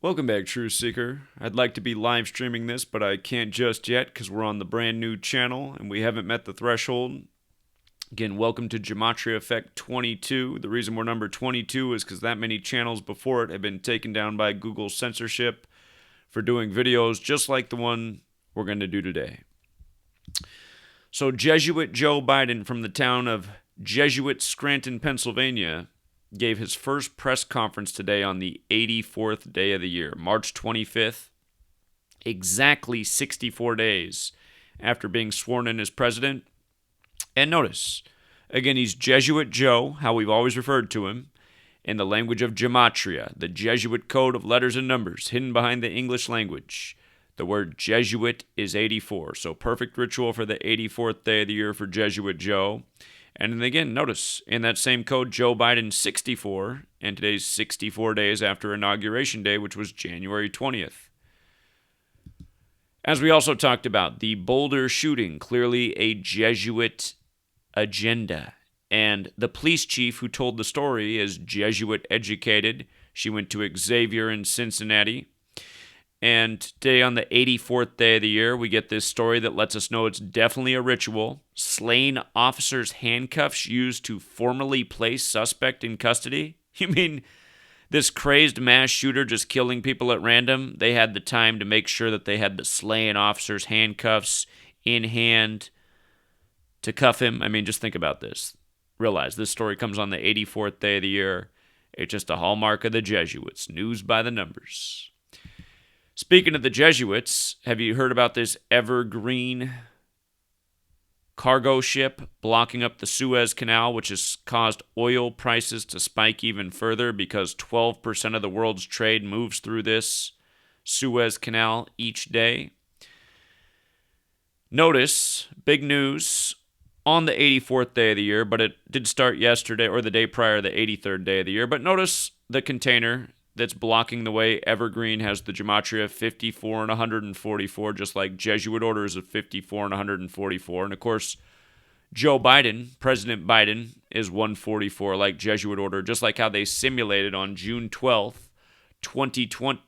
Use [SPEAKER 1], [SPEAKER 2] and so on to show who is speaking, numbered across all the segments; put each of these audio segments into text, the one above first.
[SPEAKER 1] Welcome back, Truth Seeker. I'd like to be live streaming this, but I can't just yet because we're on the brand new channel and we haven't met the threshold. Again, welcome to Gematria Effect 22. The reason we're number 22 is because that many channels before it have been taken down by Google censorship for doing videos just like the one we're going to do today. So Jesuit Joe Biden from the town of Jesuit, Scranton, Pennsylvania, gave his first press conference today on the 84th day of the year, March 25th, exactly 64 days after being sworn in as president. And notice, again, he's Jesuit Joe, how we've always referred to him, in the language of Gematria, the Jesuit code of letters and numbers hidden behind the English language. The word Jesuit is 84, so perfect ritual for the 84th day of the year for Jesuit Joe. And then again, notice, in that same code, Joe Biden 64, and today's 64 days after Inauguration Day, which was January 20th. As we also talked about, the Boulder shooting, clearly a Jesuit agenda. And the police chief who told the story is Jesuit educated. She went to Xavier in Cincinnati. And today, on the 84th day of the year, we get this story that lets us know it's definitely a ritual. Slain officers' handcuffs used to formally place suspect in custody? You mean this crazed mass shooter just killing people at random? They had the time to make sure that they had the slain officer's handcuffs in hand to cuff him. I mean, just think about this. Realize this story comes on the 84th day of the year. It's just a hallmark of the Jesuits. News by the numbers. Speaking of the Jesuits, have you heard about this evergreen cargo ship blocking up the Suez Canal, which has caused oil prices to spike even further because 12% of the world's trade moves through this Suez Canal each day? Notice, big news on the 84th day of the year, but it did start yesterday or the day prior, the 83rd day of the year. But notice the container that's blocking the way. Evergreen has the gematria 54 and 144, just like Jesuit orders of 54 and 144. And of course, Joe Biden, President Biden, is 144, like Jesuit order, just like how they simulated on June 12th, 2020.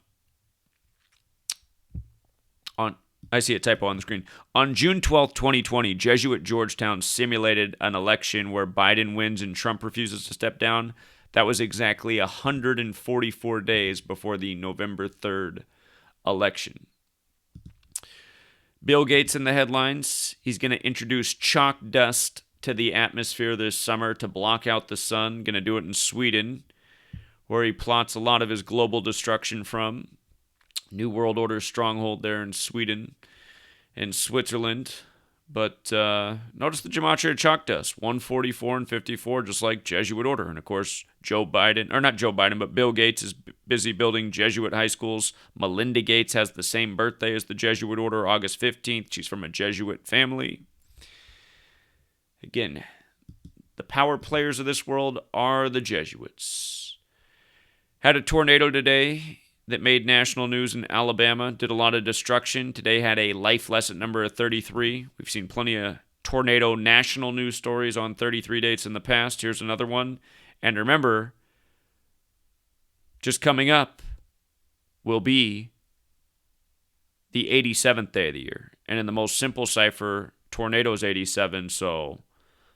[SPEAKER 1] I see a typo on the screen. On June 12th, 2020, Jesuit Georgetown simulated an election where Biden wins and Trump refuses to step down. That was exactly 144 days before the November 3rd election. Bill Gates in the headlines. He's going to introduce chalk dust to the atmosphere this summer to block out the sun. Going to do it in Sweden, where he plots a lot of his global destruction from. New World Order stronghold there in Sweden and Switzerland. But notice the gematria chalk dust, 144 and 54, just like Jesuit order. And of course, Joe Biden, or not Joe Biden, but Bill Gates is busy building Jesuit high schools. Melinda Gates has the same birthday as the Jesuit order, August 15th. She's from a Jesuit family. Again, the power players of this world are the Jesuits. Had a tornado today that made national news in Alabama, did a lot of destruction. Today had a life lesson number of 33. We've seen plenty of tornado national news stories on 33 dates in the past. Here's another one. And remember, just coming up will be the 87th day of the year. And in the most simple cipher, tornadoes 87. So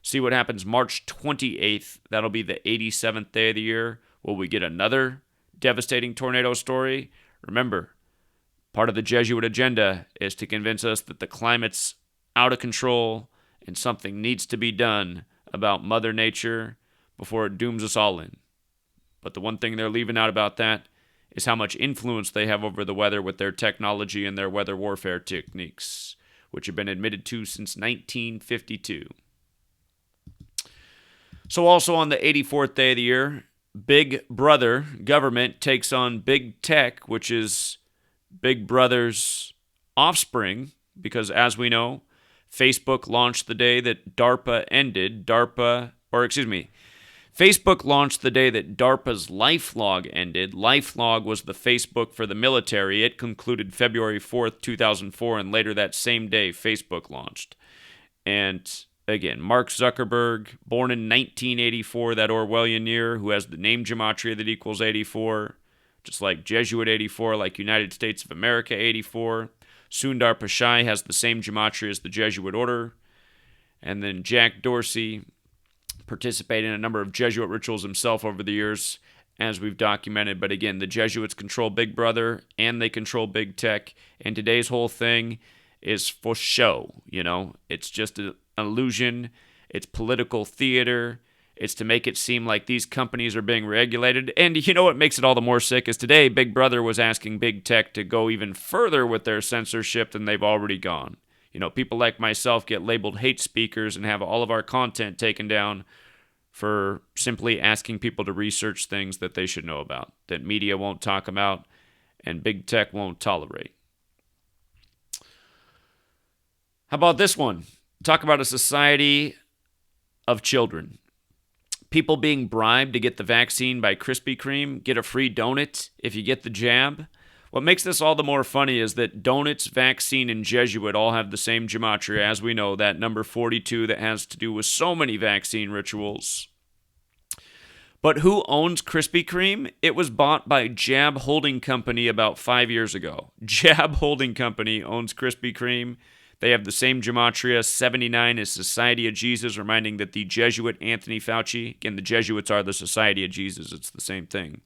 [SPEAKER 1] see what happens March 28th. That'll be the 87th day of the year. Will we get another devastating tornado story? Remember, part of the Jesuit agenda is to convince us that the climate's out of control and something needs to be done about Mother Nature before it dooms us all in. But the one thing they're leaving out about that is how much influence they have over the weather with their technology and their weather warfare techniques, which have been admitted to since 1952. So also on the 84th day of the year, Big Brother government takes on Big Tech, which is Big Brother's offspring, because as we know, Facebook launched the day that DARPA ended. Facebook launched the day that DARPA's LifeLog ended. LifeLog was the Facebook for the military. It concluded February 4th, 2004, and later that same day, Facebook launched. And again, Mark Zuckerberg, born in 1984, that Orwellian year, who has the name gematria that equals 84. just like Jesuit 84, like United States of America 84. Sundar Pichai has the same gematria as the Jesuit order. And then Jack Dorsey participated in a number of Jesuit rituals himself over the years, as we've documented. But again, the Jesuits control Big Brother and they control Big Tech. And today's whole thing is for show. It's just an illusion. It's political theater. It's to make it seem like these companies are being regulated. And you know what makes it all the more sick is today Big Brother was asking Big Tech to go even further with their censorship than they've already gone. People like myself get labeled hate speakers and have all of our content taken down for simply asking people to research things that they should know about, that media won't talk about, and Big Tech won't tolerate. How about this one? Talk about a society of children. People being bribed to get the vaccine by Krispy Kreme, get a free donut if you get the jab. What makes this all the more funny is that donuts, vaccine, and Jesuit all have the same gematria, as we know, that number 42 that has to do with so many vaccine rituals. But who owns Krispy Kreme? It was bought by Jab Holding Company about 5 years ago. Jab Holding Company owns Krispy Kreme. They have the same gematria, 79 as Society of Jesus, reminding that the Jesuit Anthony Fauci, again, the Jesuits are the Society of Jesus, it's the same thing.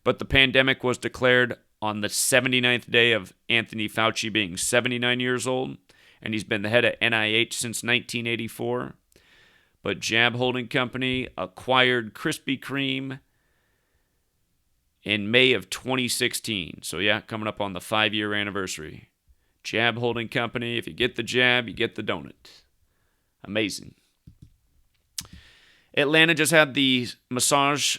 [SPEAKER 1] But the pandemic was declared on the 79th day of Anthony Fauci being 79 years old, and he's been the head of NIH since 1984. But Jab Holding Company acquired Krispy Kreme in May of 2016. So yeah, coming up on the 5-year anniversary. Jab Holding Company, if you get the jab, you get the donut. Amazing. Atlanta just had the massage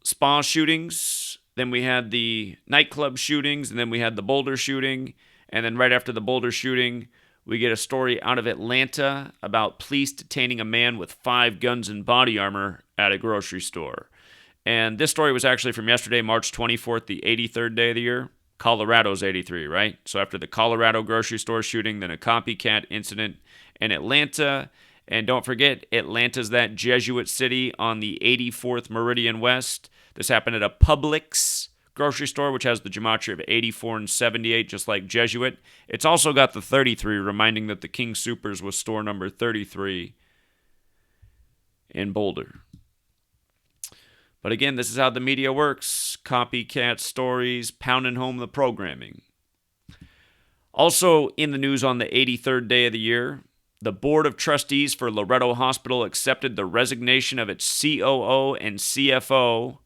[SPEAKER 1] spa shootings. Then we had the nightclub shootings. And then we had the Boulder shooting. And then right after the Boulder shooting, we get a story out of Atlanta about police detaining a man with 5 guns and body armor at a grocery store. And this story was actually from yesterday, March 24th, the 83rd day of the year. Colorado's 83, right? So after the Colorado grocery store shooting, then a copycat incident in Atlanta. And don't forget, Atlanta's that Jesuit city on the 84th Meridian West. This happened at a Publix grocery store, which has the gematria of 84 and 78, just like Jesuit. It's also got the 33, reminding that the King Soopers was store number 33 in Boulder. But again, this is how the media works. Copycat stories, pounding home the programming. Also in the news on the 83rd day of the year, the Board of Trustees for Loretto Hospital accepted the resignation of its COO and CFO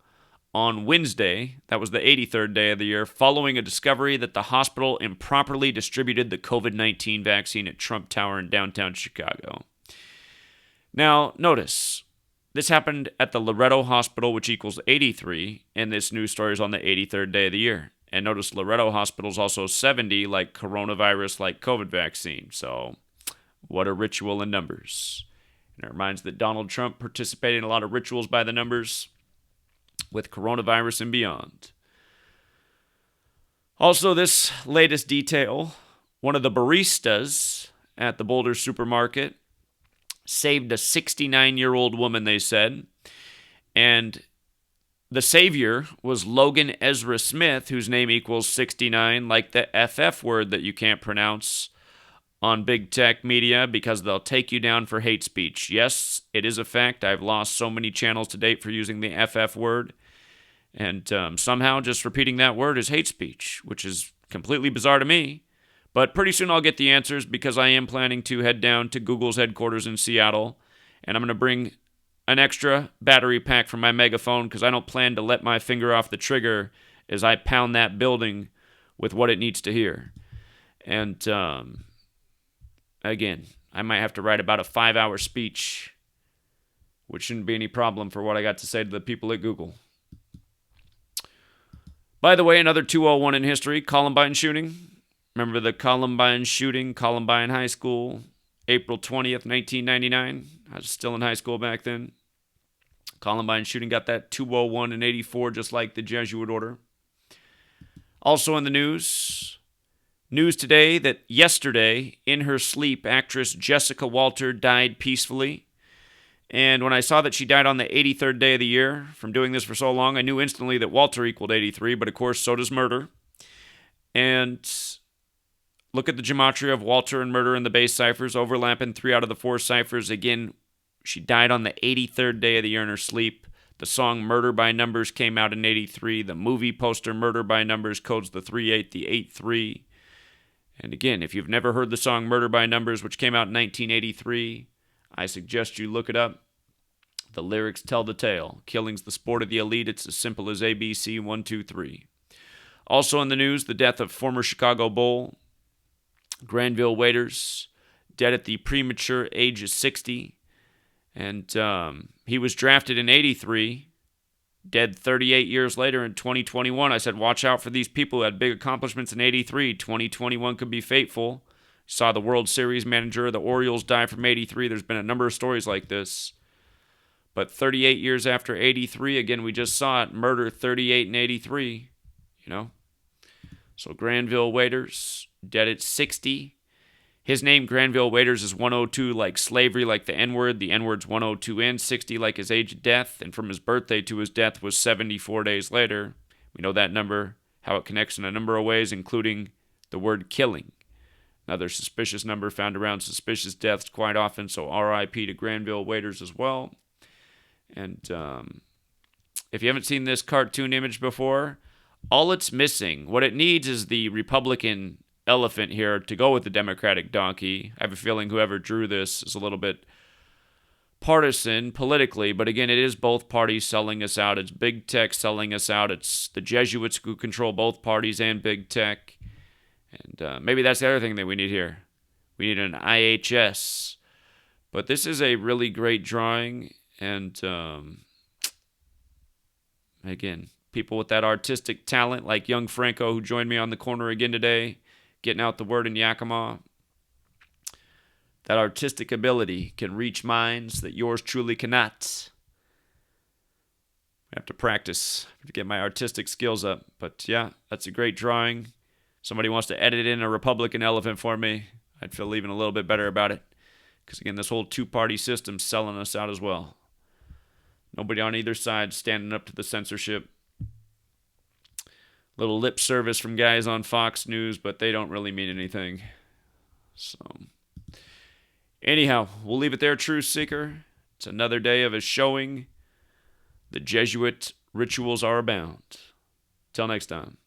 [SPEAKER 1] on Wednesday. That was the 83rd day of the year, following a discovery that the hospital improperly distributed the COVID-19 vaccine at Trump Tower in downtown Chicago. Now, notice, this happened at the Loretto Hospital, which equals 83, and this news story is on the 83rd day of the year. And notice Loretto Hospital is also 70, like coronavirus, like COVID vaccine. So, what a ritual in numbers. And it reminds that Donald Trump participated in a lot of rituals by the numbers with coronavirus and beyond. Also, this latest detail, one of the baristas at the Boulder supermarket saved a 69-year-old woman, they said. And the savior was Logan Ezra Smith, whose name equals 69, like the FF word that you can't pronounce on big tech media because they'll take you down for hate speech. Yes, it is a fact. I've lost so many channels to date for using the FF word. And somehow just repeating that word is hate speech, which is completely bizarre to me. But pretty soon I'll get the answers because I am planning to head down to Google's headquarters in Seattle. And I'm going to bring an extra battery pack from my megaphone because I don't plan to let my finger off the trigger as I pound that building with what it needs to hear. And again, I might have to write about a 5-hour speech, which shouldn't be any problem for what I got to say to the people at Google. By the way, another 201 in history, Columbine shooting. Remember the Columbine shooting, Columbine High School, April 20th, 1999. I was still in high school back then. Columbine shooting got that 201 in 84, just like the Jesuit order. Also in the news today that yesterday, in her sleep, actress Jessica Walter died peacefully. And when I saw that she died on the 83rd day of the year from doing this for so long, I knew instantly that Walter equaled 83, but of course, so does murder. And look at the gematria of Walter and murder in the base ciphers, overlapping 3 out of the 4 ciphers. Again, she died on the 83rd day of the year in her sleep. The song Murder by Numbers came out in 83. The movie poster Murder by Numbers codes the 38, the 83. And again, if you've never heard the song Murder by Numbers, which came out in 1983, I suggest you look it up. The lyrics tell the tale. Killing's the sport of the elite. It's as simple as ABC 1, 2, 3. Also in the news, the death of former Chicago Bull Granville Waiters, dead at the premature age of 60. And he was drafted in 83, dead 38 years later in 2021. I said, watch out for these people who had big accomplishments in 83. 2021 could be fateful. Saw the World Series manager of the Orioles die from 83. There's been a number of stories like this. But 38 years after 83, again, we just saw it, murder 38 and 83, you know. So Granville Waiters, dead at 60. His name, Granville Waiters, is 102 like slavery, like the N-word. The N-word's 102 and 60 like his age of death. And from his birthday to his death was 74 days later. We know that number, how it connects in a number of ways, including the word killing. Another suspicious number found around suspicious deaths quite often, so R.I.P. to Granville Waiters as well. And if you haven't seen this cartoon image before, all it's missing, what it needs is the Republican elephant here to go with the Democratic donkey. I have a feeling whoever drew this is a little bit partisan politically, but again, it is both parties selling us out. It's big tech selling us out. It's the Jesuits who control both parties and big tech. And maybe that's the other thing that we need here. We need an IHS. But this is a really great drawing. And again, people with that artistic talent, like young Franco, who joined me on the corner again today, getting out the word in Yakima. That artistic ability can reach minds that yours truly cannot. I have to practice to get my artistic skills up. But yeah, that's a great drawing. Somebody wants to edit in a Republican elephant for me, I'd feel even a little bit better about it. Because again, this whole two-party system's selling us out as well. Nobody on either side standing up to the censorship. Little lip service from guys on Fox News, but they don't really mean anything. So, anyhow, we'll leave it there, Truth Seeker. It's another day of us showing the Jesuit rituals are abound. Till next time.